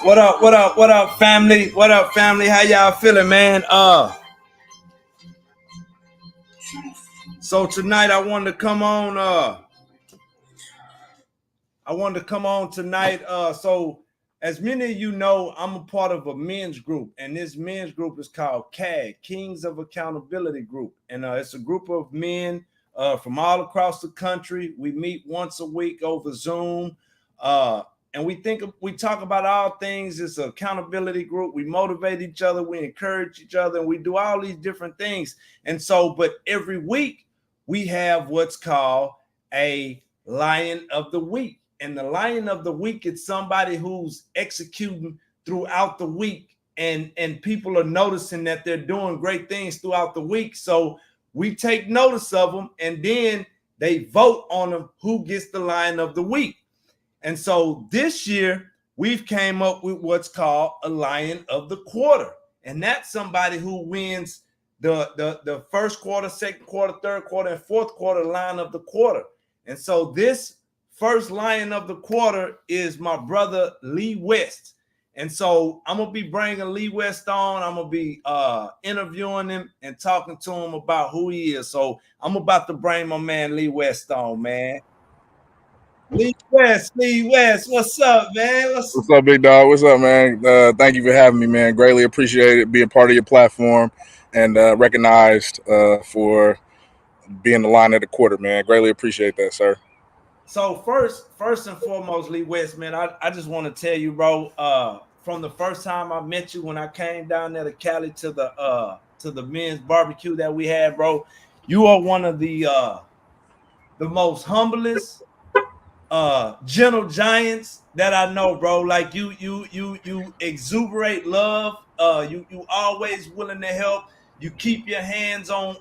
What up? What up? What up, family? What up, family? How y'all feeling, man? So tonight I wanted to come on. I wanted to come on tonight. So as many of you know, I'm a part of a men's group, and this men's group is called CAG, Kings of Accountability Group, and it's a group of men from all across the country. We meet once a week over Zoom. And we talk about all things. It's an accountability group. We motivate each other, we encourage each other, and we do all these different things. And so, but every week we have what's called a Lion of the Week. And the Lion of the Week is somebody who's executing throughout the week, and people are noticing that they're doing great things throughout the week. So we take notice of them, and then they vote on them who gets the Lion of the Week. And so this year we've came up with what's called a Lion of the Quarter, and that's somebody who wins the first quarter, second quarter, third quarter, and fourth quarter Lion of the Quarter. And so this first Lion of the Quarter is my brother Lee West. And so I'm gonna be bringing Lee West on. I'm gonna be interviewing him and talking to him about who he is. So I'm about to bring my man Lee West on, man. Lee West, what's up, man? What's up, big dog? What's up, man? Thank you for having me, man. Greatly appreciate it, being part of your platform and recognized for being the line of the quarter, man. Greatly appreciate that, sir. So first and foremost, Lee West, man, I just want to tell you, bro, from the first time I met you when I came down there to Cali to the men's barbecue that we had, bro, you are one of the most humblest gentle giants that I know, bro. Like you exuberate love. You always willing to help. You keep your hands on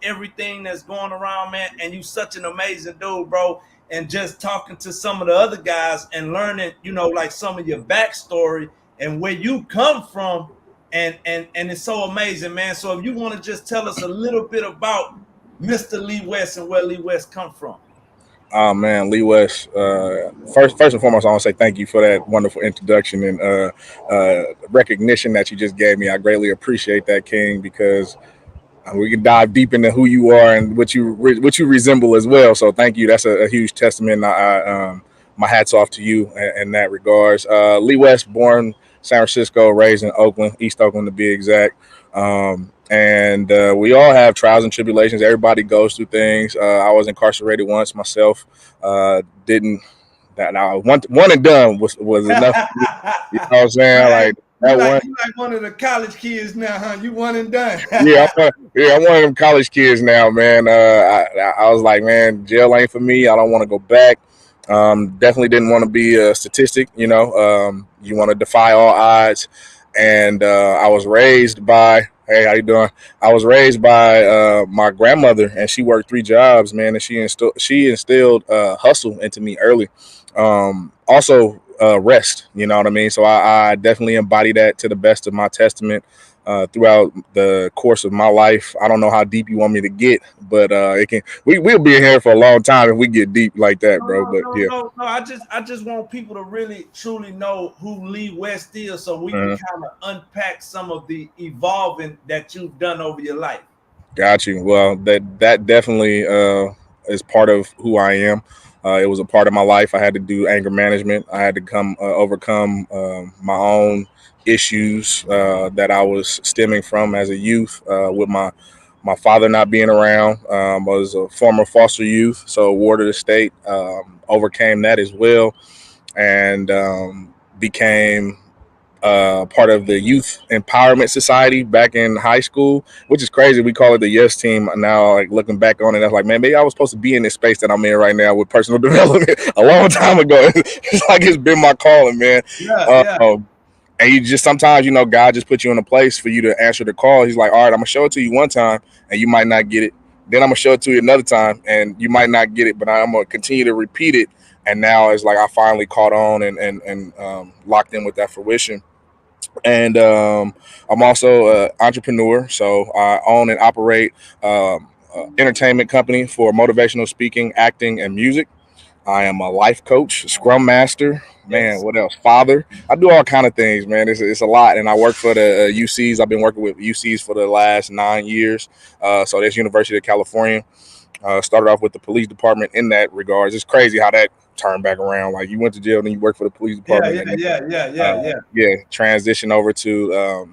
everything that's going around, man. And you such an amazing dude, bro. And just talking to some of the other guys and learning, like some of your backstory and where you come from, and it's so amazing, man. So if you want to just tell us a little bit about Mr. Lee West and where Lee West come from. Oh man, Lee West. First and foremost, I want to say thank you for that wonderful introduction and recognition that you just gave me. I greatly appreciate that, King, because we can dive deep into who you are and what you resemble as well. So thank you. That's a huge testament. My hats off to you in that regards. Lee West, born San Francisco, raised in Oakland, East Oakland to be exact. And we all have trials and tribulations. Everybody goes through things. I was incarcerated once myself. Didn't that now one and done was enough. You know what I'm saying? Like you that like one. you like one of the college kids now, huh? You one and done. I'm one of them college kids now, man. I was like, man, jail ain't for me. I don't want to go back. Definitely didn't want to be a statistic. You want to defy all odds. And I was raised by, hey, how you doing? I was raised by my grandmother, and she worked three jobs, man, and she instilled hustle into me early. Also, rest. You know what I mean? So I definitely embody that to the best of my testament throughout the course of my life. I don't know how deep you want me to get, but it can. We'll be in here for a long time if we get deep like that, bro. But yeah. No. I just want people to really truly know who Lee West is, so we can kind of unpack some of the evolving that you've done over your life. Got you. Well, that definitely is part of who I am. It was a part of my life. I had to do anger management. I had to come overcome my own issues that I was stemming from as a youth with my father not being around. Was a former foster youth, so ward of the state. Overcame that as well, and became part of the Youth Empowerment Society back in high school, which is crazy. We call it the Yes Team now. Like looking back on it, that's like, man, maybe I was supposed to be in this space that I'm in right now with personal development a long time ago. It's like it's been my calling, man. Yeah. And you just sometimes, God just put you in a place for you to answer the call. He's like, all right, I'm gonna show it to you one time, and you might not get it. Then I'm gonna show it to you another time, and you might not get it, but I'm gonna continue to repeat it. And now it's like I finally caught on and locked in with that fruition. And I'm also an entrepreneur, so I own and operate entertainment company for motivational speaking, acting, and music. I am a life coach, scrum master. Man, Yes. what else? Father. I do all kind of things, man. It's a lot, and I work for the UCs. I've been working with UCs for the last 9 years. So that's University of California. Started off with the police department in that regards. It's crazy how that turned back around. Like you went to jail, then you work for the police Yeah, department, yeah, and then yeah, yeah, yeah, yeah. yeah, transition over to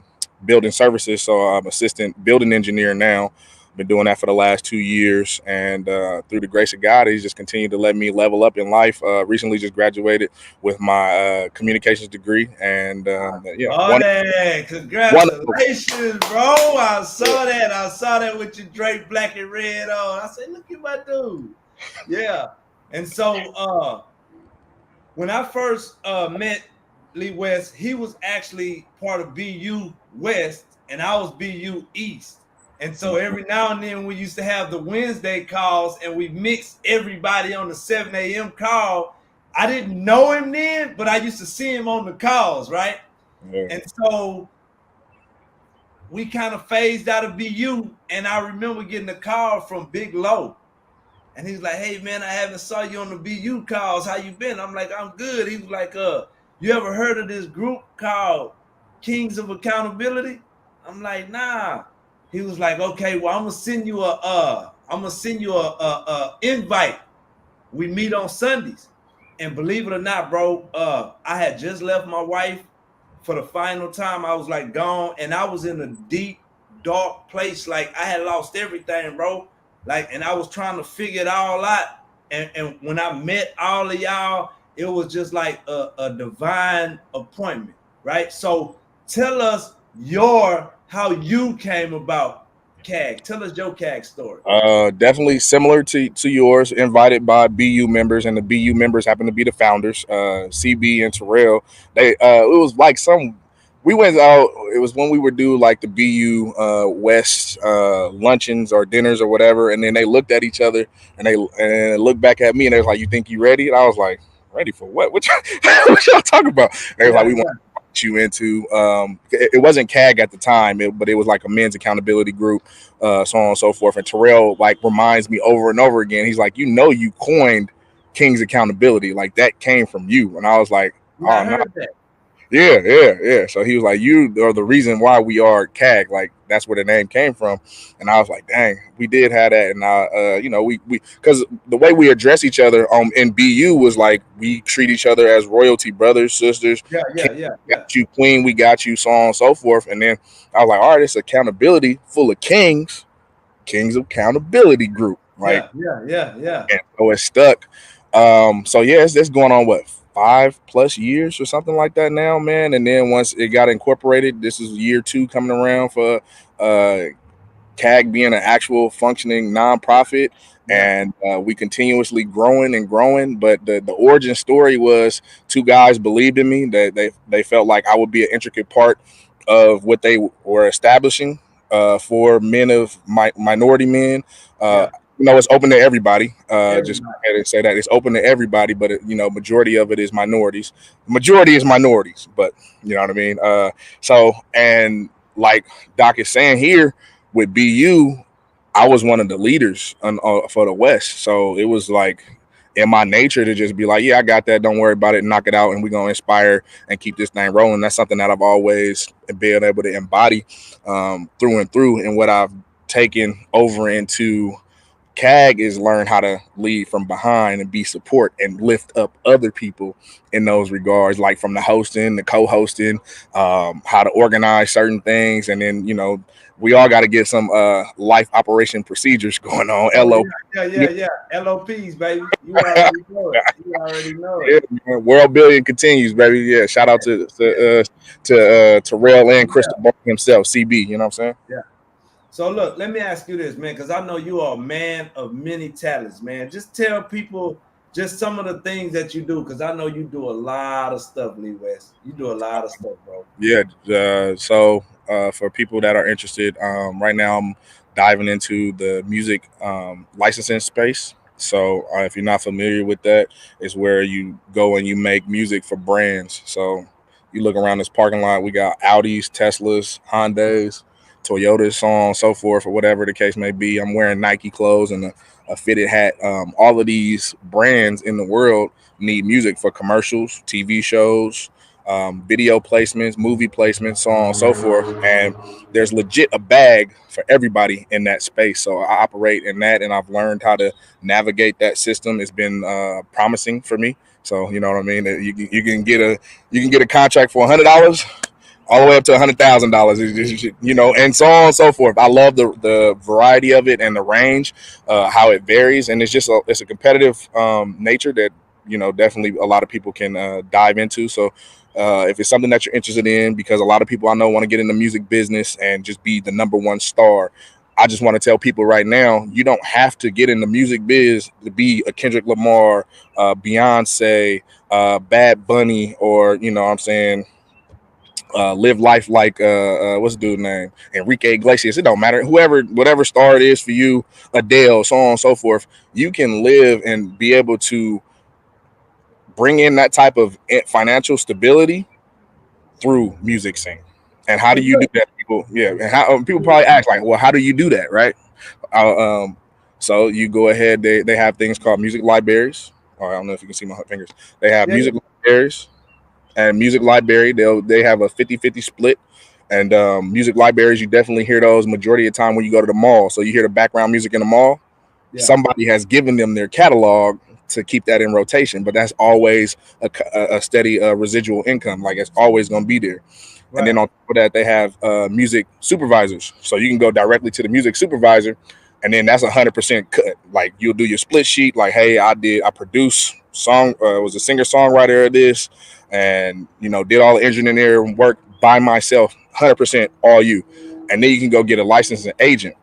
building services. So I'm assistant building engineer now. Been doing that for the last 2 years, and through the grace of God, He's just continued to let me level up in life. Recently, just graduated with my communications degree, and yeah, All that. one Congratulations, bro. I saw that. I saw that with your Drake black and red on. I said, look at my dude. Yeah. And so when I first met Lee West, he was actually part of BU West and I was BU East. And so every now and then we used to have the Wednesday calls and we mixed everybody on the 7 a.m. call. I didn't know him then, but I used to see him on the calls, right? yeah. And so we kind of phased out of BU. And I remember getting a call from Big Low. And he's like, hey man, I haven't saw you on the BU calls. How you been? I'm like, I'm good. He was like, you ever heard of this group called Kings of Accountability? I'm like, nah. He was like, okay, well, I'm gonna send you a invite. We meet on Sundays. And believe it or not, bro, I had just left my wife for the final time. I was like gone, and I was in a deep, dark place. Like I had lost everything, bro. Like, and I was trying to figure it all out. And when I met all of y'all, it was just like a divine appointment, right? So tell us how you came about CAG. Tell us your CAG story. Definitely similar to yours. Invited by BU members, and the BU members happen to be the founders, CB and Terrell. It was like some. We went out. It was when we would do like the BU West luncheons or dinners or whatever, and then they looked at each other and looked back at me, and they was like, "You think you ready?" And I was like, "Ready for what? What what y'all talking about?" And they was like, Yeah, "We want you into." It wasn't CAG at the time, but it was like a men's accountability group, so on and so forth. And Terrell like reminds me over and over again. He's like, you coined King's accountability, like that came from you. And I was like, yeah, I oh no, heard that. yeah. So he was like, you are the reason why we are CAG. Like that's where the name came from. And I was like, dang, we did have that. And we because the way we address each other in BU was like we treat each other as royalty, brothers, sisters. Yeah, King, yeah, yeah, we yeah, got you, queen, we got you, so on and so forth. And then I was like, all right, it's accountability full of kings, Kings Accountability Group, right? yeah, yeah, yeah, yeah. And so it's stuck. So yeah, it's going on what 5+ years or something like that now, man. And then once it got incorporated, this is year 2 coming around for uh CAG being an actual functioning nonprofit, Yeah. and we continuously growing and growing. But the origin story was two guys believed in me that they felt like I would be an intricate part of what they were establishing for men of minority men. Uh, Yeah, it's open to everybody. Just go everybody. ahead and say that it's open to everybody, but majority of it is minorities. Majority is minorities, but you know what I mean. So and like Doc is saying here with BU, I was one of the leaders for the West. So it was like in my nature to just be like, yeah, I got that. Don't worry about it. Knock it out. And we're going to inspire and keep this thing rolling. That's something that I've always been able to embody through and through. And what I've taken over into CAG is learn how to lead from behind and be support and lift up other people in those regards, like from the hosting, the co-hosting, how to organize certain things, and then we all got to get some life operation procedures going on. Oh LO, yeah, yeah, yeah, yeah. LOPs, baby. You already know it. You already know it. yeah, man, world building continues, baby. Yeah, shout out to Terrell and Yeah, Crystal himself, CB. You know what I'm saying? yeah. So look, let me ask you this, man, because I know you are a man of many talents, man. Just tell people just some of the things that you do, because I know you do a lot of stuff, Lee West. You do a lot of stuff, bro. Yeah. So for people that are interested, right now I'm diving into the music licensing space. So if you're not familiar with that, it's where you go and you make music for brands. So you look around this parking lot, we got Audis, Teslas, Hondas, Toyotas, so on and so forth, or whatever the case may be. I'm wearing Nike clothes and a fitted hat. All of these brands in the world need music for commercials, TV shows, video placements, movie placements, so on and so forth. And there's legit a bag for everybody in that space. So I operate in that, and I've learned how to navigate that system. It's been promising for me. So you know what I mean. You can get a contract for $100 all the way up to $100,000, you know, and so on and so forth. I love the variety of it and the range, how it varies, and it's a competitive nature that definitely a lot of people can dive into. So if it's something that you're interested in, because a lot of people I know want to get in the music business and just be the number one star. I just want to tell people right now, you don't have to get in the music biz to be a Kendrick Lamar, Beyonce, Bad Bunny, or what I'm saying, live life like what's the dude's name, Enrique Iglesias. It don't matter, whatever star it is for you, Adele, so on and so forth. You can live and be able to bring in that type of financial stability through music scene. And how do you do that, people? Yeah, and how people probably ask like, well, how do you do that, right? Uh, um, so you go ahead. They have things called music libraries. Or I don't know if you can see my fingers. They have Yeah, music libraries and music library. They have a 50-50 split. And music libraries, you definitely hear those majority of the time when you go to the mall. So you hear the background music in the mall. yeah, Somebody has given them their catalog to keep that in rotation, but that's always a steady residual income. Like it's always going to be there. And then right, on top of that, they have music supervisors. So you can go directly to the music supervisor, and then that's 100% cut. Like you'll do your split sheet. Like, hey, I produce song. Was a singer songwriter of this, and did all the engineering work by myself, 100% all you. And then you can go get a licensing agent.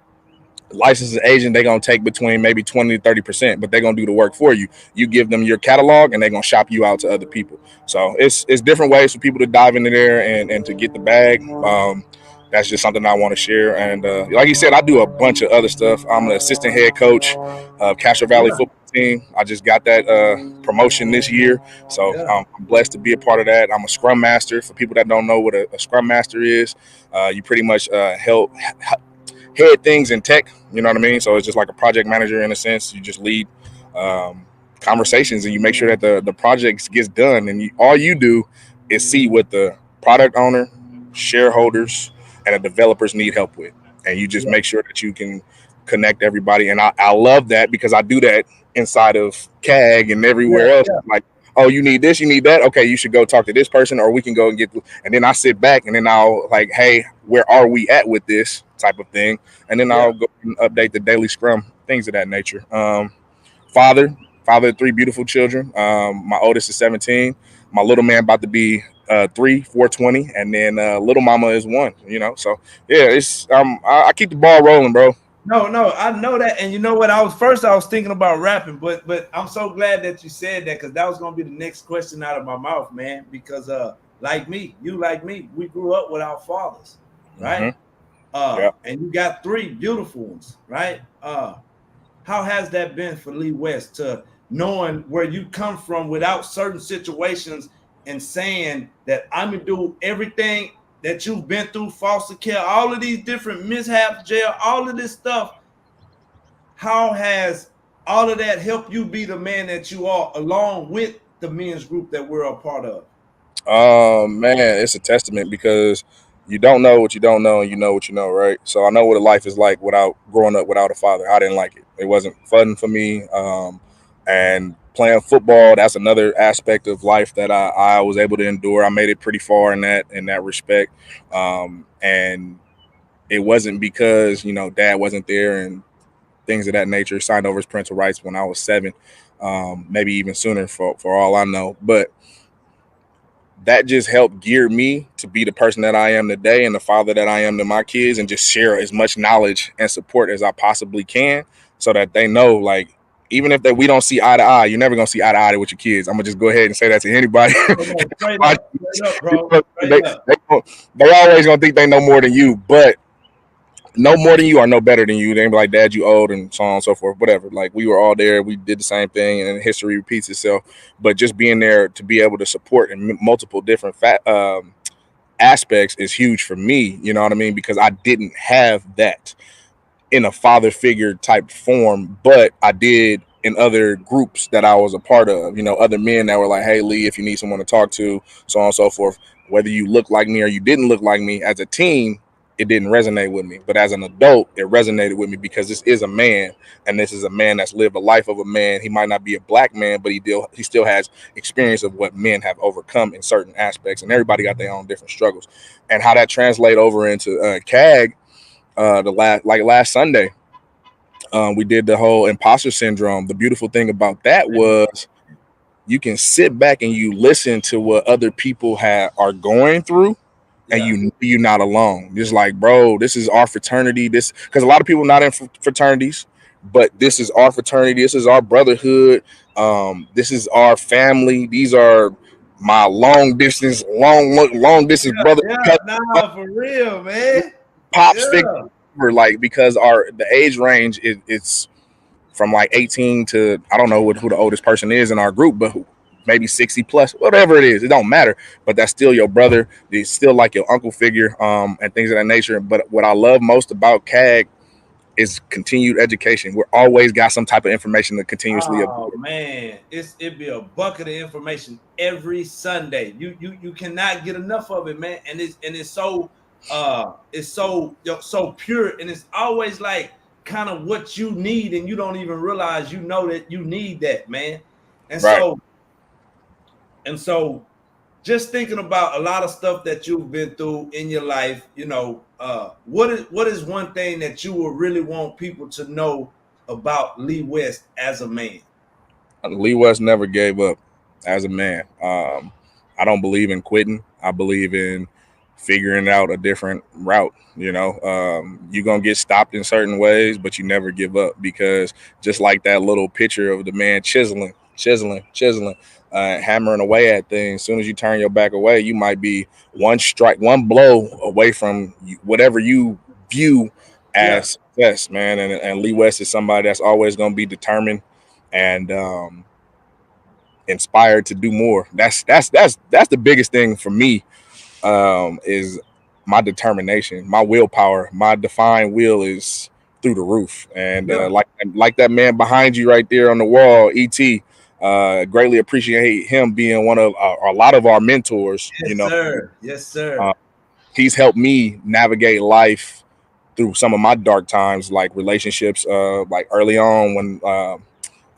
Licensing agent, they're gonna take between maybe 20 to 30%, but they're gonna do the work for you. You give them your catalog and they're gonna shop you out to other people. So it's different ways for people to dive into there and to get the bag. That's just something I want to share. And like you said, I do a bunch of other stuff. I'm an assistant head coach of Castro Valley yeah, football team. I just got that promotion this year, so yeah. I'm blessed to be a part of that. I'm a scrum master. For people that don't know what a scrum master is, you pretty much help head things in tech. You know what I mean? So it's just like a project manager in a sense. You just lead um, conversations and you make sure that the project gets done. And all you do is see what the product owner, shareholders, and the developers need help with, and you just Yeah, make sure that you can connect everybody. And I love that because I do that inside of CAG and yeah, everywhere else. yeah, Like, oh, you need this, you need that. Okay, you should go talk to this person, or we can go and get. And then I sit back and then I'll like, hey, where are we at with this type of thing? And then yeah. I'll go and update the daily scrum, things of that nature. Father, father of three beautiful children. My oldest is 17. My little man about to be 420, and then little mama is one. So yeah, it's I keep the ball rolling, bro. No, no, I know that, and you know what? I was thinking about rapping, but I'm so glad that you said that because that was gonna be the next question out of my mouth, man. Because like me, you like me, we grew up with our fathers, right? Hmm. Yeah. And you got three beautiful ones, right? How has that been for Lee West to knowing where you come from without certain situations and saying that I'm gonna do everything that you've been through, foster care, all of these different mishaps, jail, all of this stuff. How has all of that helped you be the man that you are, along with the men's group that we're a part of? Man, it's a testament because you don't know what you don't know and you know what you know, right? So I know what a life is like without growing up without a father. I didn't like it. It wasn't fun for me. And playing football, that's another aspect of life that I was able to endure. I made it pretty far in that respect. And it wasn't because, dad wasn't there and things of that nature. Signed over his parental rights when I was 7, maybe even sooner for all I know. But that just helped gear me to be the person that I am today and the father that I am to my kids, and just share as much knowledge and support as I possibly can so that they know, like, even if we don't see eye to eye, you're never gonna see eye to eye with your kids. I'm gonna just go ahead and say that to anybody. No, no, straight up, bro, straight they, up. they always gonna think they know more than you, but no more than you or no better than you. They be like, Dad, you old, and so on and so forth, whatever. Like, we were all there. We did the same thing, and history repeats itself. But just being there to be able to support in multiple different aspects is huge for me. You know what I mean? Because I didn't have that in a father figure type form, but I did in other groups that I was a part of. Other men that were like, "Hey, Lee, if you need someone to talk to, so on and so forth." Whether you look like me or you didn't look like me, as a teen, it didn't resonate with me. But as an adult, it resonated with me because this is a man, and this is a man that's lived a life of a man. He might not be a black man, but he still has experience of what men have overcome in certain aspects, and everybody got their own different struggles, and how that translate over into CAG. Last Sunday, we did the whole imposter syndrome. The beautiful thing about that was you can sit back and you listen to what other people are going through, and Yeah. you're not alone. Just like, bro, this is our fraternity. This because a lot of people not in fraternities, but this is our fraternity. This is our brotherhood. This is our family. These are my long distance Yeah. brother. Yeah. Nah, for real, man. Pops figure, Yeah. like, because the age range it's from like 18 to, I don't know who the oldest person is in our group, but maybe 60 plus, whatever it is, it don't matter. But that's still your brother. It's still like your uncle figure, and things of that nature. But what I love most about CAG is continued education. We're always got some type of information to continuously Oh absorb. man, it be a bucket of information every Sunday. You cannot get enough of it, man. And it's so pure, and it's always like kind of what you need, and you don't even realize you know that you need that, man. And Right. so and so just thinking about a lot of stuff that you've been through in your life, what is one thing that you would really want people to know about Lee West as a man? Lee West never gave up as a man. I don't believe in quitting. I believe in figuring out a different route. You're going to get stopped in certain ways, but you never give up, because just like that little picture of the man chiseling, hammering away at things, as soon as you turn your back away, you might be one strike, one blow away from whatever you view Yeah, as success, man. And Lee West is somebody that's always going to be determined and inspired to do more. That's the biggest thing for me, is my determination, my willpower, my defined will is through the roof. And yeah, like that man behind you right there on the wall, Et. Greatly appreciate him being one of a lot of our mentors. yes, sir, yes, Uh, sir. he's helped me navigate life through some of my dark times, like relationships, like early on when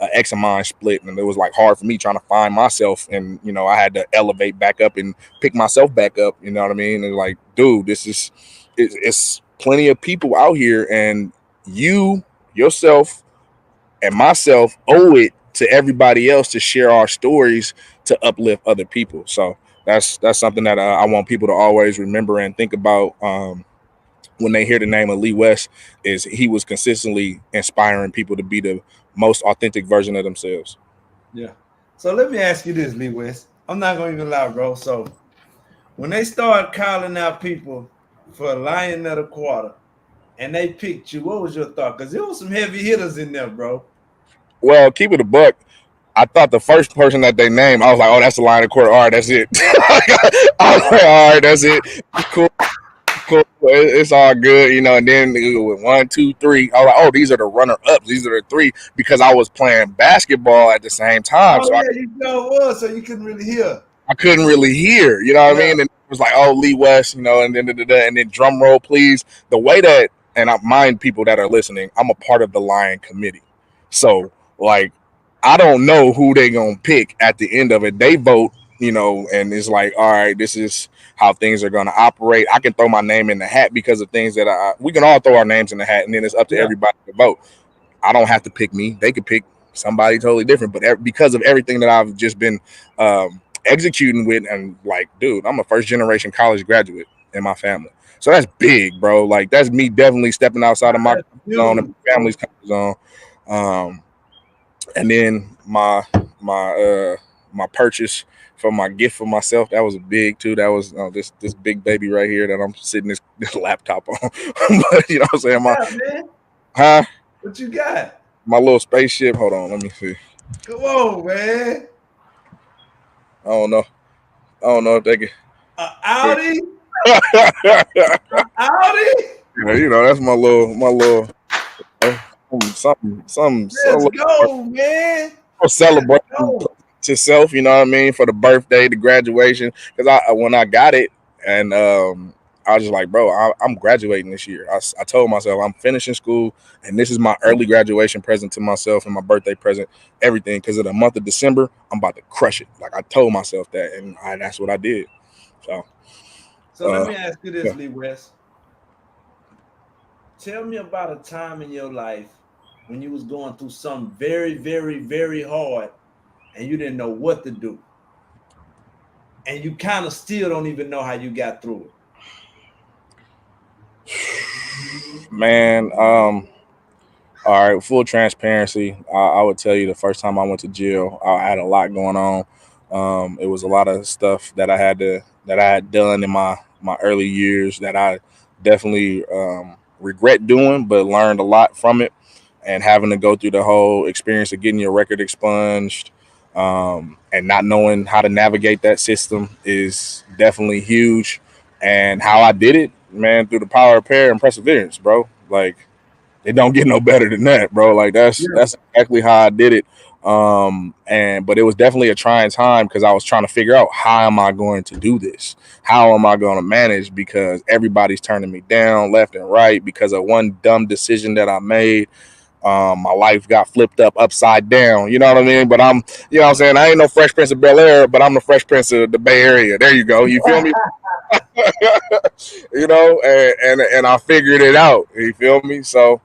an ex of mine split, and it was like hard for me trying to find myself, and I had to elevate back up and pick myself back up. You know what I mean? And like, dude, it's plenty of people out here, and you yourself and myself owe it to everybody else to share our stories to uplift other people. So that's something that I want people to always remember and think about. When they hear the name of Lee West, is he was consistently inspiring people to be the most authentic version of themselves. Yeah. So let me ask you this, Lee West. I'm not gonna even lie, bro. So when they start calling out people for a Lion of the Quarter and they picked you, what was your thought? Because there was some heavy hitters in there, bro. Well, keep it a buck. I thought the first person that they named, I was like, oh, that's the line of court. All right, that's it. I was like, all right, that's it. Cool, cool. It's all good, And then with 1, 2, 3, I was like, oh, these are the runner ups. These are the three, because I was playing basketball at the same time, Oh so yeah, you know it was, so you couldn't really hear. I couldn't really hear. You know what I Yeah, mean? And it was like, oh, Lee West, and then drum roll, please. The way that, and I mind people that are listening, I'm a part of the Lion Committee, so like, I don't know who they gonna pick at the end of it. They vote, and it's like, all right, this is how things are gonna operate. I can throw my name in the hat because of things that we can all throw our names in the hat, and then it's up to yeah, everybody to vote. I don't have to pick me. They could pick somebody totally different. But because of everything that I've just been executing with, and like, dude, I'm a first generation college graduate in my family. So that's big, bro. Like, that's me definitely stepping outside of my that's comfort zone and beautiful, my bro. family's comfort zone. And then my purchase for my gift for myself, that was big too. That was this big baby right here that I'm sitting this laptop on. But you know what I'm saying? Yeah, man. Huh? What you got? My little spaceship. Hold on, let me see. Come on, man. I don't know. I don't know if they can. Audi? Yeah, Audi? that's my little. Oh, some Let's so go, man. Let's celebrating go. to self, you know what I mean, for the birthday, the graduation. Because I when I got it, and I was just like, bro, I'm graduating this year. I told myself I'm finishing school, and this is my early graduation present to myself and my birthday present, everything. Because of the month of December, I'm about to crush it. Like I told myself that, and that's what I did. So, So let uh, me ask you yeah. this, Lee West. Tell me about a time in your life when you was going through something very, very, very hard and you didn't know what to do. And you kind of still don't even know how you got through it. Man, all right, full transparency. I would tell you the first time I went to jail, I had a lot going on. It was a lot of stuff that I had done in my early years that I definitely regret doing, but learned a lot from it. And having to go through the whole experience of getting your record expunged, and not knowing how to navigate that system is definitely huge. And how I did it, man, through the power of prayer and perseverance, bro. Like it don't get no better than that, bro. Like Yeah. that's exactly how I did it. And but it was definitely a trying time because I was trying to figure out how am I going to do this? How am I going to manage? Because everybody's turning me down left and right because of one dumb decision that I made. My life got flipped up upside down. You know what I mean? But you know what I'm saying? I ain't no Fresh Prince of Bel Air, but I'm the Fresh Prince of the Bay Area. There you go. You feel me? You know, and I figured it out. You feel me? So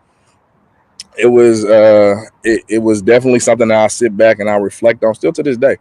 it was definitely something that I sit back and I reflect on still to this day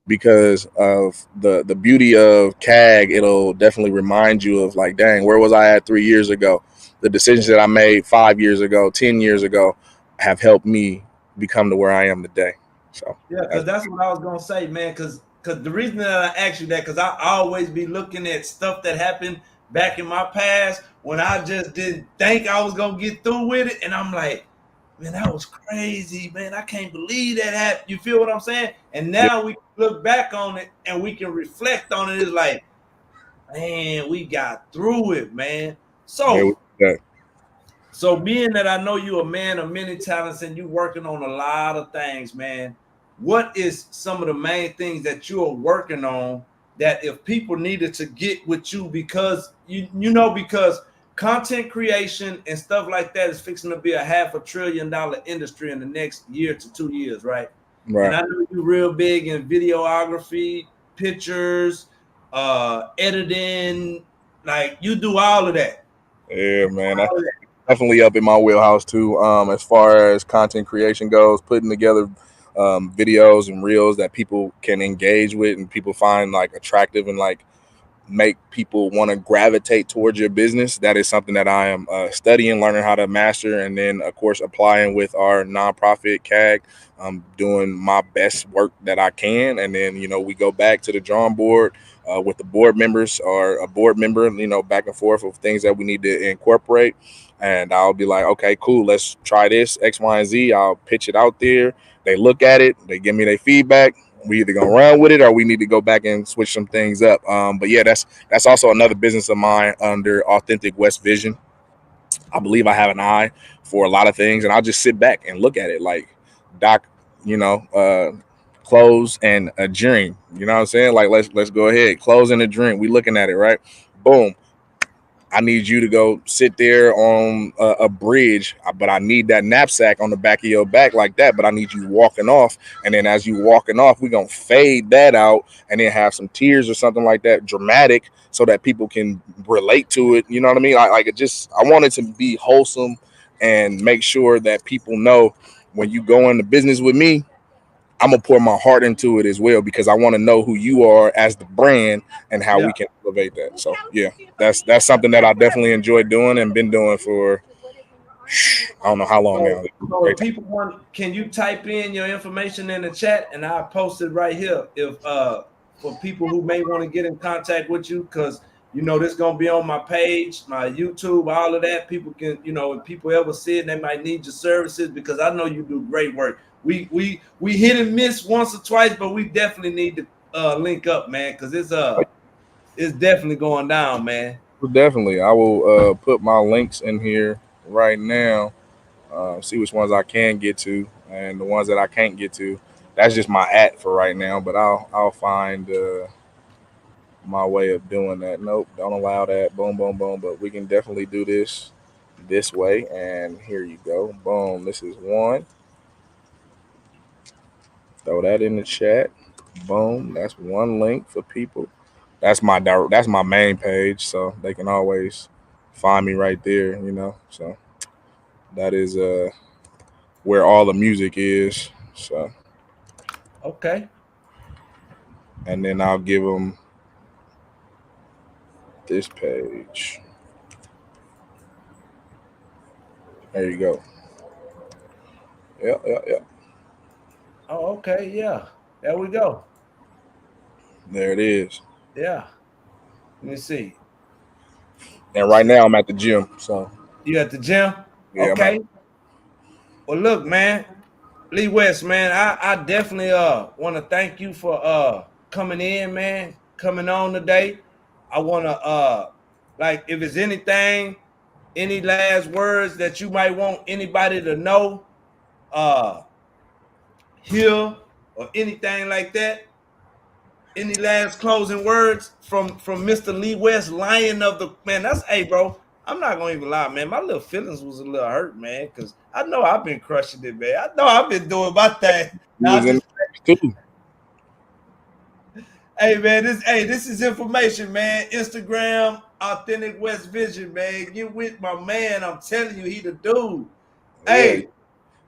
because of the beauty of CAG. It'll definitely remind you of like, dang, where was I at 3 years ago? The decisions that I made 5 years ago, 10 years ago, have helped me become to where I am today. So Yeah, because that's that's what I was gonna say, man. Because the reason that I asked you that, because I always be looking at stuff that happened back in my past when I just didn't think I was gonna get through with it, and I'm like, man, that was crazy, man. I can't believe that happened. You feel what I'm saying? And yeah, now we look back on it and we can reflect on it. It's like, man, we got through it, man. yeah, So that. so being that I know you're a man of many talents and you're working on a lot of things, man, what is some of the main things that you're working on that if people needed to get with you because because content creation and stuff like that is fixing to be a $500 billion industry in the next year to 2 years, right? And Right. I know you're real big in videography, pictures, editing, like you do all of that. Yeah, man. All of that. Definitely up in my wheelhouse too. As far as content creation goes, putting together videos and reels that people can engage with and people find like attractive and like make people want to gravitate towards your business. That is something that I am studying, learning how to master, and then of course applying with our nonprofit CAG. I'm doing my best work that I can, and then we go back to the drawing board with the board members or a board member, back and forth of things that we need to incorporate. And I'll be like, okay, cool, let's try this X, Y, and Z. I'll pitch it out there. They look at it, they give me their feedback. We either gonna run with it or we need to go back and switch some things up. But yeah, that's also another business of mine under Authentic West Vision. I believe I have an eye for a lot of things, and I'll just sit back and look at it like Doc, you know, uh, close and a dream. You know what I'm saying? Like let's go ahead, close and a dream. We looking at it, right? Boom. I need you to go sit there on a bridge, but I need that knapsack on the back of your back like that. But I need you walking off, and then as you walking off, we gonna fade that out, and then have some tears or something like that, dramatic, so that people can relate to it. You know what I mean? Like it just, I want it to be wholesome, and make sure that people know when you go into business with me, I'm gonna pour my heart into it as well because I want to know who you are as the brand and how Yeah. we can elevate that. So yeah, that's something that I definitely enjoy doing and been doing for I don't know how long now. So if people want, can you type in your information in the chat and I'll post it right here if for people who may want to get in contact with you because this gonna be on my page, my YouTube, all of that. People can, if people ever see it, they might need your services because I know you do great work. We hit and miss once or twice, but we definitely need to link up, man, because it's definitely going down, man. Definitely, I will put my links in here right now. See which ones I can get to, and the ones that I can't get to. That's just my at for right now, but I'll find my way of doing that. Nope, don't allow that. Boom, boom, boom. But we can definitely do this way. And here you go. Boom. This is one. Throw that in the chat. Boom. That's one link for people. That's my main page, so they can always find me right there. So that is where all the music is. So Okay. and then I'll give them this page. There you go. Yeah, yeah, yeah. Oh, okay. Yeah. There we go. There it is. Yeah. Let me see. And right now I'm at the gym. So You at the gym? yeah, I'm at. Okay. Well, look, man, Lee West, man, I definitely want to thank you for coming in, man, coming on today. I want to like if it's anything, any last words that you might want anybody to know, uh, here or anything like that. Any last closing words from Mr. Lee West, Lion of the man? That's hey, bro. I'm not gonna even lie, man. My little feelings was a little hurt, man, because I know I've been crushing it, man. I know I've been doing my thing. He Now was I'm in just there too. hey, man. This is information, man. Instagram, Authentic West Vision, man. Get with my man. I'm telling you, he the dude. Yeah, Hey,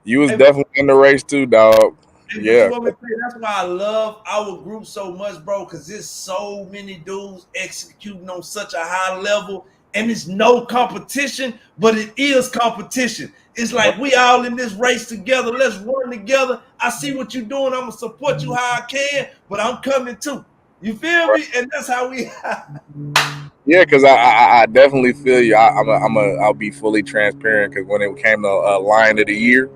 you was hey, definitely in the race too, dog. hey, but Yeah, you want me to say that's why I love our group so much, bro, because there's so many dudes executing on such a high level, and it's no competition, but it is competition. It's like we all in this race together. Let's run together. I see what you're doing. I'm gonna support you how I can, but I'm coming too. You feel me? And that's how we yeah, because I definitely feel you. I'll be fully transparent because when it came to Lion of the Year,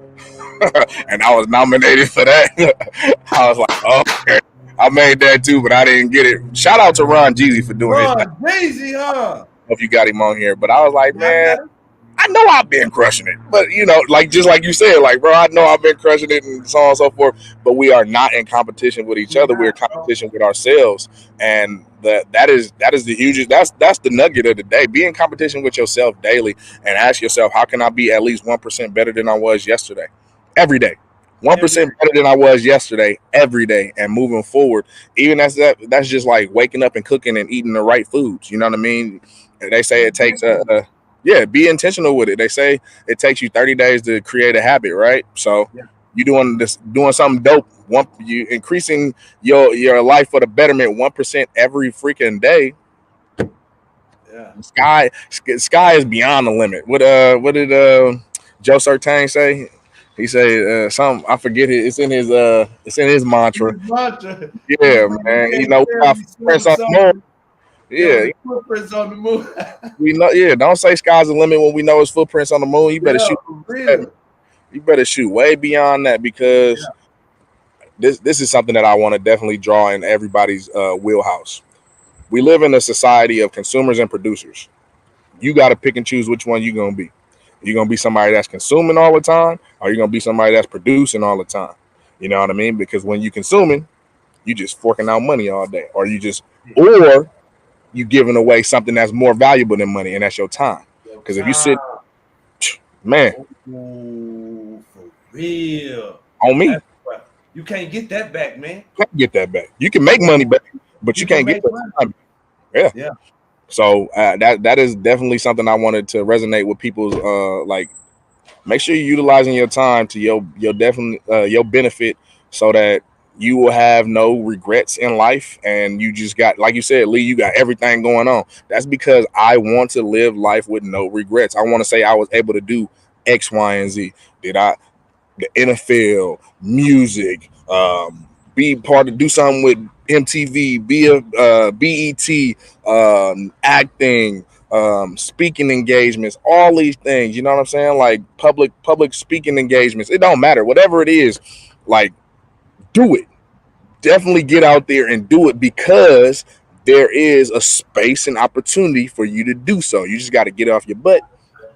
and I was nominated for that, I was like, oh, okay. I made that too, but I didn't get it. Shout out to Ron Jeezy for doing his thing. run crazy, huh? I don't know if you got him on here, but I was like, Yeah, I man, got it. I know I've been crushing it, but like just like you said, like bro, I know I've been crushing it and so on and so forth. But we are not in competition with each We other. We're not, in bro. competition with ourselves, and that is the hugest. That's the nugget of the day. Be in competition with yourself daily, and ask yourself, how can I be at least 1% better than I was yesterday, every day. one Every percent better than I was yesterday, every day, and moving forward. Even that's just like waking up and cooking and eating the right foods. You know what I mean? They say it takes yeah, be intentional with it. They say it takes you 30 days to create a habit, right? So yeah, you doing something dope. You increasing your life for the betterment 1% every freaking day. yeah. Sky is beyond the limit. What did Joe Sartain say? He say something, I forget it. It's in his mantra. His mantra. He Yeah, said he man. can't We tell got me footprints something, on the moon. something. There was Yeah, the footprints on the moon. we know. Yeah, don't say sky's the limit when we know it's footprints on the moon. You better Yeah, shoot. for real. You better shoot way beyond that because Yeah, this is something that I want to definitely draw in everybody's wheelhouse. We live in a society of consumers and producers. You got to pick and choose which one you're gonna be. You're gonna be somebody that's consuming all the time, or you're gonna be somebody that's producing all the time. You know what I mean? Because when you consuming, you just forking out money all day, or you giving away something that's more valuable than money, and that's your time. your Because if you time. sit, man, Ooh, for real. on me, That's what you can't get that back, man. you can't get that back. You can make money back, but you You can can't get make that money. time. Yeah. Yeah. So that is definitely something I wanted to resonate with people's like. Make sure you're utilizing your time to your definitely your benefit, so that you will have no regrets in life, and you just got, like you said, Lee, you got everything going on. That's because I want to live life with no regrets. I want to say I was able to do X, Y, and Z. Did I the NFL, music, be part of, do something with MTV, be a BET, acting, speaking engagements, all these things. You know what I'm saying? Like public speaking engagements. It don't matter, whatever it is. Like, do it. Definitely get out there and do it, because there is a space and opportunity for you to do so. You just got to get off your butt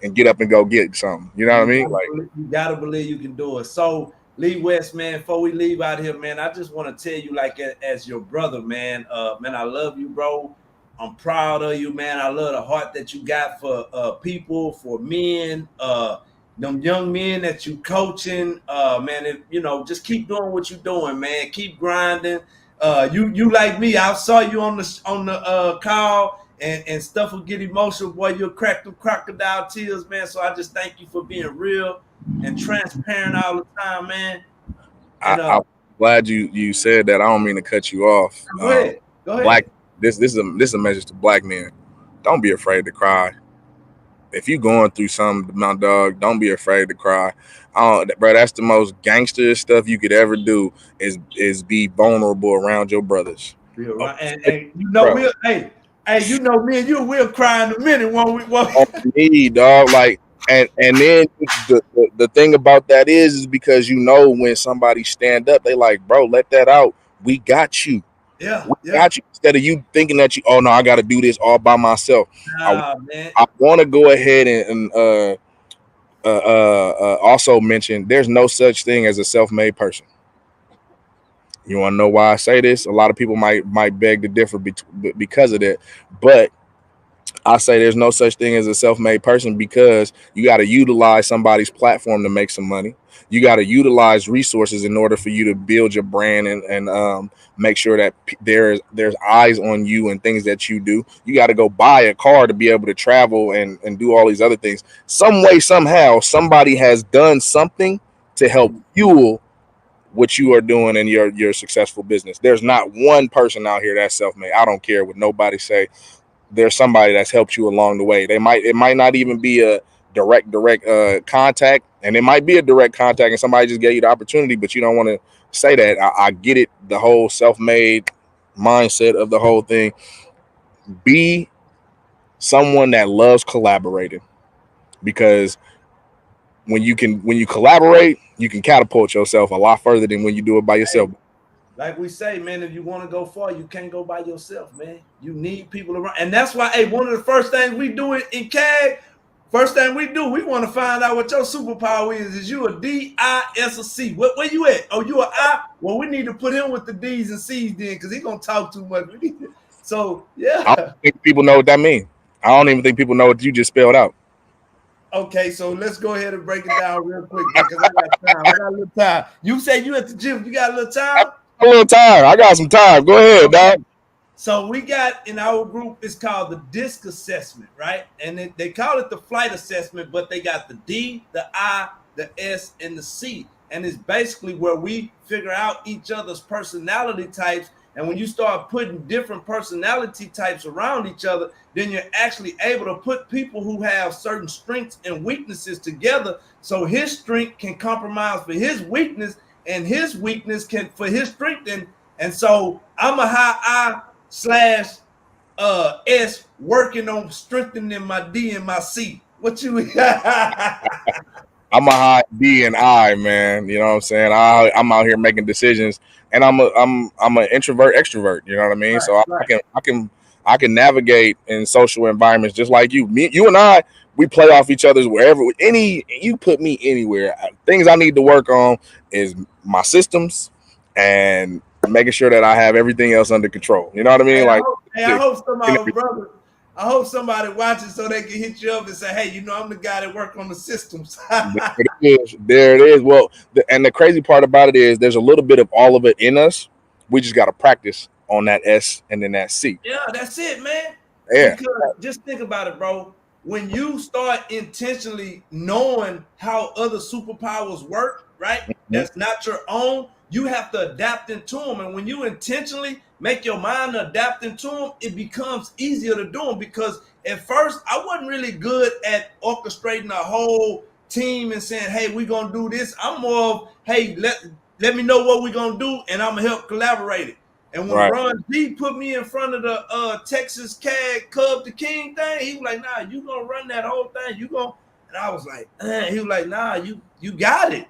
and get up and go get something. You know what I mean? Like, You gotta believe you can do it. So Lee West, man, before we leave out here, man, I just want to tell you, like, as your brother, man, man, I love you, bro. I'm proud of you, man. I love the heart that you got for people, for men, them young men that you coaching. Man, just keep doing what you're doing, man. Keep grinding. You like me. I saw you on the call, and stuff will get emotional, boy. You'll crack them crocodile tears, man. So I just thank you for being real and transparent all the time, man. And I'm glad you said that. I don't mean to cut you off. go ahead. Go ahead. Black, this is a message to black men. Don't be afraid to cry. If you going through something, my dog, don't be afraid to cry. Bro, that's the most gangster stuff you could ever do is be vulnerable around your brothers. Right. And we'll you know me and you will cry in a minute, won't we? On me, dog. Like, and then the thing about that is because when somebody stand up, they like, bro, let that out. We got you. Yeah, we got you. Instead of you thinking that no, I got to do this all by myself. Man. I want to go ahead and also mention there's no such thing as a self-made person. You want to know why I say this? A lot of people might beg to differ because of that, but I say there's no such thing as a self-made person because you got to utilize somebody's platform to make some money. You got to utilize resources in order for you to build your brand and make sure that there's eyes on you and things that you do. You got to go buy a car to be able to travel and do all these other things. Some way, somehow, somebody has done something to help fuel what you are doing in your successful business. There's not one person out here that's self-made. I don't care what nobody say. There's somebody that's helped you along the way. It might not even be a direct contact, and it might be a direct contact and somebody just gave you the opportunity, but you don't want to say that. I get it, the whole self-made mindset of the whole thing. Be someone that loves collaborating, because when you collaborate, you can catapult yourself a lot further than when you do it by yourself. Like we say, man, if you want to go far, you can't go by yourself, man. You need people around. And that's why, one of the first things we do in CAG, we want to find out what your superpower is. Is you a D, I, S, or C? Where you at? Oh, you a I? Well, we need to put him with the D's and C's then, because he's going to talk too much. So, yeah. I don't think people know what that means. I don't even think people know what you just spelled out. Okay, so let's go ahead and break it down real quick, because I got time. I got a little time. You say you at the gym. You got a little time? A little time. I got some time. Go ahead, dog. So we got in our group, it's called the DISC assessment, right? And they call it the flight assessment, but they got the D, the I, the S, and the C. And it's basically where we figure out each other's personality types. And when you start putting different personality types around each other, then you're actually able to put people who have certain strengths and weaknesses together. So his strength can compromise for his weakness, and his weakness can for his strength. And so I'm a high I / S working on strengthening my D and my C. What you I'm a high D and I, man. You know what I'm saying? I'm out here making decisions, and I'm an introvert extrovert. You know what I mean? Right, so I can navigate in social environments just like you. You and I, we play off each other's wherever. You put me anywhere. Things I need to work on is my systems and making sure that I have everything else under control. You know what I mean? I hope somebody, brother. I hope somebody watches so they can hit you up and say, hey, I'm the guy that work on the systems. There it is. Well, and the crazy part about it is there's a little bit of all of it in us. We just got to practice on that S and then that C. Yeah, that's it, man. Yeah. Because just think about it, bro. When you start intentionally knowing how other superpowers work, right? Mm-hmm. That's not your own. You have to adapt into them. And when you intentionally make your mind adapt into them, it becomes easier to do them. Because at first, I wasn't really good at orchestrating a whole team and saying, hey, we're going to do this. I'm more of, hey, let me know what we're going to do, and I'm going to help collaborate it. And when Ron G put me in front of the Texas CAG Cub to King thing, he was like, nah, you going to run that whole thing. You going, and I was like, he was like, nah, you got it.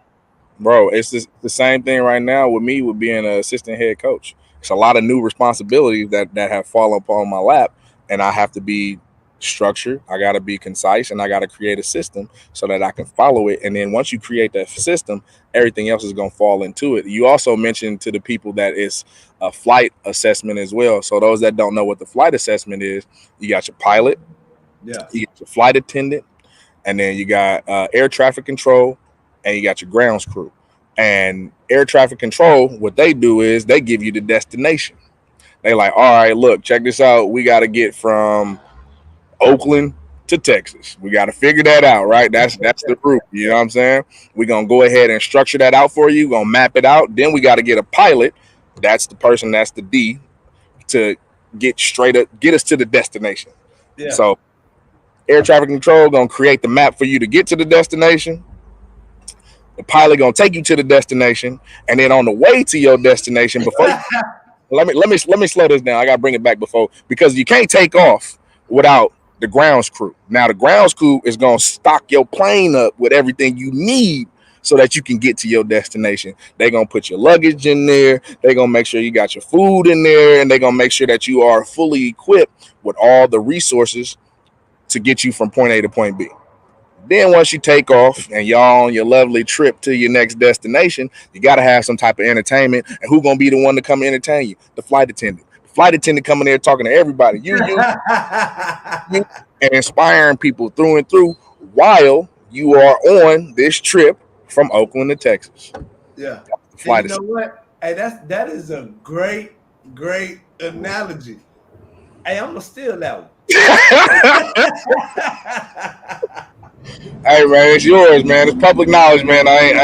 Bro, it's the same thing right now with me with being an assistant head coach. It's a lot of new responsibilities that have fallen upon my lap, and I have to be structured, I got to be concise, and I got to create a system so that I can follow it. And then once you create that system, everything else is going to fall into it. You also mentioned to the people that it's a flight assessment as well. So those that don't know what the flight assessment is, you got your pilot, Yeah. you got your flight attendant, and then you got air traffic control, and you got your grounds crew. And air traffic control, what they do is they give you the destination. They like, all right, look, check this out. We got to get from Oakland to Texas. We got to figure that out, right? That's the route. You know what I'm saying? We're gonna go ahead and structure that out for you. Gonna map it out. Then we got to get a pilot. That's the person. That's the D to get straight up, get us to the destination. Yeah. So air traffic control gonna create the map for you to get to the destination. The pilot gonna take you to the destination, and then on the way to your destination, before you, let me slow this down. I gotta bring it back before, because you can't take off without the grounds crew. Now the grounds crew is gonna stock your plane up with everything you need so that you can get to your destination. They're gonna put your luggage in there, they're gonna make sure you got your food in there, and they're gonna make sure that you are fully equipped with all the resources to get you from point A to point B. Then once you take off and y'all on your lovely trip to your next destination, you got to have some type of entertainment. And who's gonna be the one to come entertain you? The flight attendant. The flight attendant coming there talking to everybody. You, and inspiring people through and through while you are on this trip from Oakland to Texas. Yeah. The And flight you know what? Hey, that is a great analogy. Hey, I'm gonna steal that one. Hey man, it's yours, man. It's public knowledge, man. I ain't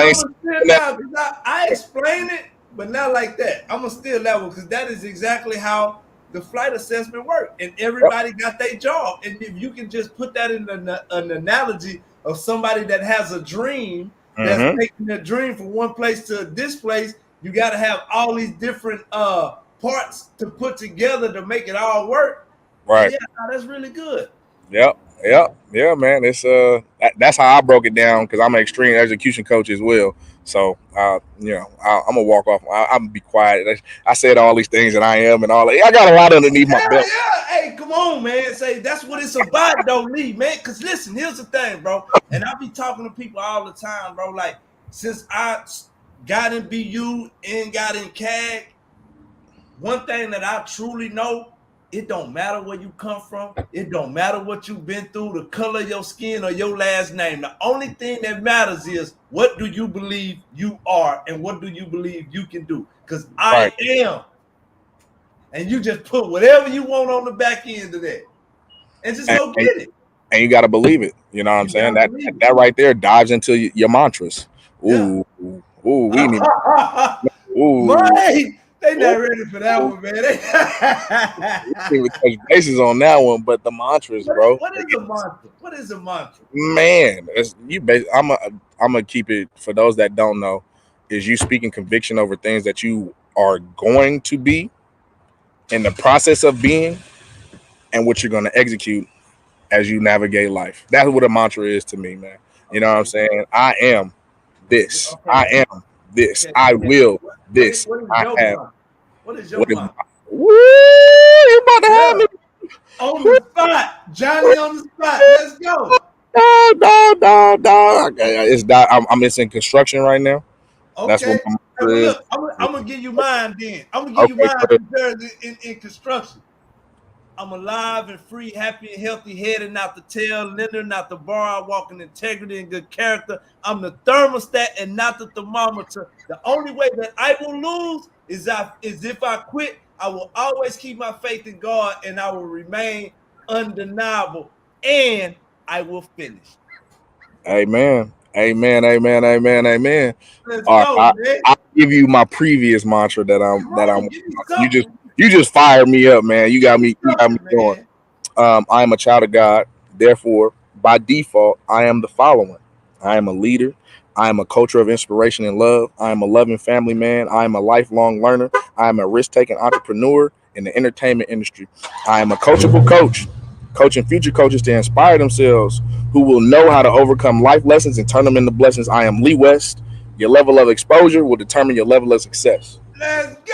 I explain it, but not like that. I'm gonna steal that one because that is exactly how the flight assessment worked, and everybody got their job. And if you can just put that in an analogy of somebody that has a dream that's taking a dream from one place to this place, you got to have all these different parts to put together to make it all work. right. Yeah, that's really good. Yep. Yeah, man. It's that's how I broke it down because I'm an extreme execution coach as well. So I'm gonna walk off. I'm gonna be quiet. I said all these things that I am and all that. I got a lot underneath my belt. Yeah. Hey, come on, man. Say that's what it's about, though, Lee, man. Cause listen, here's the thing, bro. And I be talking to people all the time, bro. Like since I got in BU and got in CAG, one thing that I truly know, it don't matter where you come from. It don't matter what you've been through, the color of your skin or your last name. The only thing that matters is what do you believe you are and what do you believe you can do? Because I am. And you just put whatever you want on the back end of that. And just go get it. And you got to believe it. You know what I'm saying? That right there dives into your mantras. Ooh, we need. Ooh. Right. They not ready for that one, man. We even touch bases on that one, but the mantras, bro. What is a mantra? What is a mantra? Man, I'm gonna keep it for those that don't know. Is you speaking conviction over things that you are going to be in the process of being, and what you're gonna execute as you navigate life. That's what a mantra is to me, man. You know what I'm saying? I am this. Okay. I am this. Okay. I will this. What is I have. Mantra? What is your mantra? Woo! You about to have me on the spot, Johnny on the spot. Let's go. No. It's that I'm in construction right now. Okay. That's what look, I'm gonna give you mine then. I'm gonna give you mine in construction. I'm alive and free, happy and healthy, headed not to tail, lender not to borrow, walking integrity and good character. I'm the thermostat and not the thermometer. The only way that I will lose is if I quit. I will always keep my faith in God and I will remain undeniable and I will finish. Amen. Amen. I'll give you my previous mantra you just fired me up, man. You got me going. I am a child of God. Therefore, by default, I am the following. I am a leader. I am a culture of inspiration and love. I am a loving family man. I am a lifelong learner. I am a risk-taking entrepreneur in the entertainment industry. I am a coachable coach, coaching future coaches to inspire themselves who will know how to overcome life lessons and turn them into blessings. I am Lee West. Your level of exposure will determine your level of success. Let's go!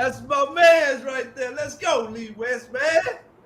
That's my man's right there. Let's go, Lee West, man.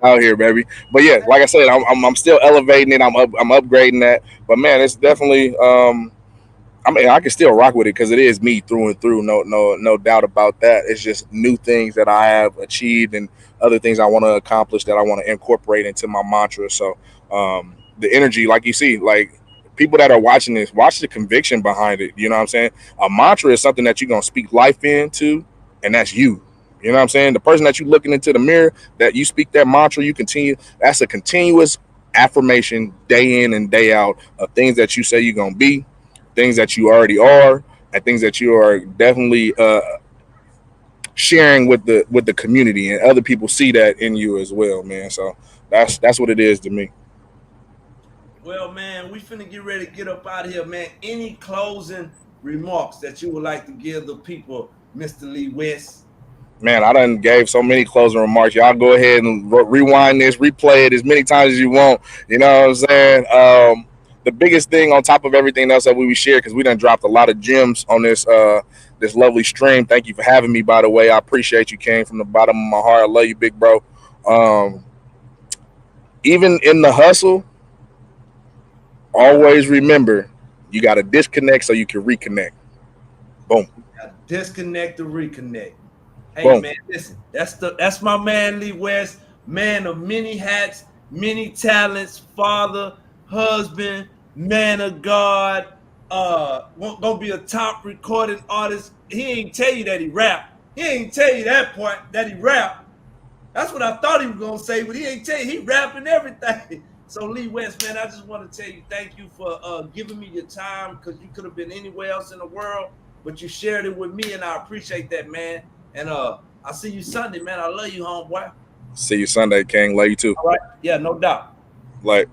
Out here, baby. But yeah, like I said, I'm still elevating it. I'm upgrading that. But man, it's definitely I mean, I can still rock with it because it is me through and through. No doubt about that. It's just new things that I have achieved and other things I want to accomplish that I want to incorporate into my mantra. So the energy, like you see, like people that are watching this, watch the conviction behind it. You know what I'm saying? A mantra is something that you're gonna speak life into, and that's you. You know what I'm saying? The person that you looking into the mirror, that you speak that mantra, you continue. That's a continuous affirmation day in and day out of things that you say you're gonna be, things that you already are, and things that you are definitely sharing with the community, and other people see that in you as well, man. So that's what it is to me. Well, man, we finna get ready to get up out of here, man. Any closing remarks that you would like to give the people, Mr. Lee West? Man, I done gave so many closing remarks. Y'all go ahead and rewind this, replay it as many times as you want. You know what I'm saying? The biggest thing on top of everything else that we share, because we done dropped a lot of gems on this lovely stream. Thank you for having me, by the way. I appreciate you. Came from the bottom of my heart. I love you, big bro. Um, Even in the hustle, always remember you got to disconnect so you can reconnect. Boom. Disconnect to reconnect. Hey, Boom. man, listen, that's my man Lee West, man of many hats, many talents, father, husband, man of God, gonna be a top recording artist. He ain't tell you that he rap. He ain't tell you that part that he rap. That's what I thought he was gonna say, but he ain't tell you he rapping everything. So Lee West, man, I just want to tell you thank you for giving me your time, because you could have been anywhere else in the world, but you shared it with me, and I appreciate that, man. And I'll see you Sunday, man. I love you, homeboy. See you Sunday, King. Love you too. All right. Yeah, no doubt. Like.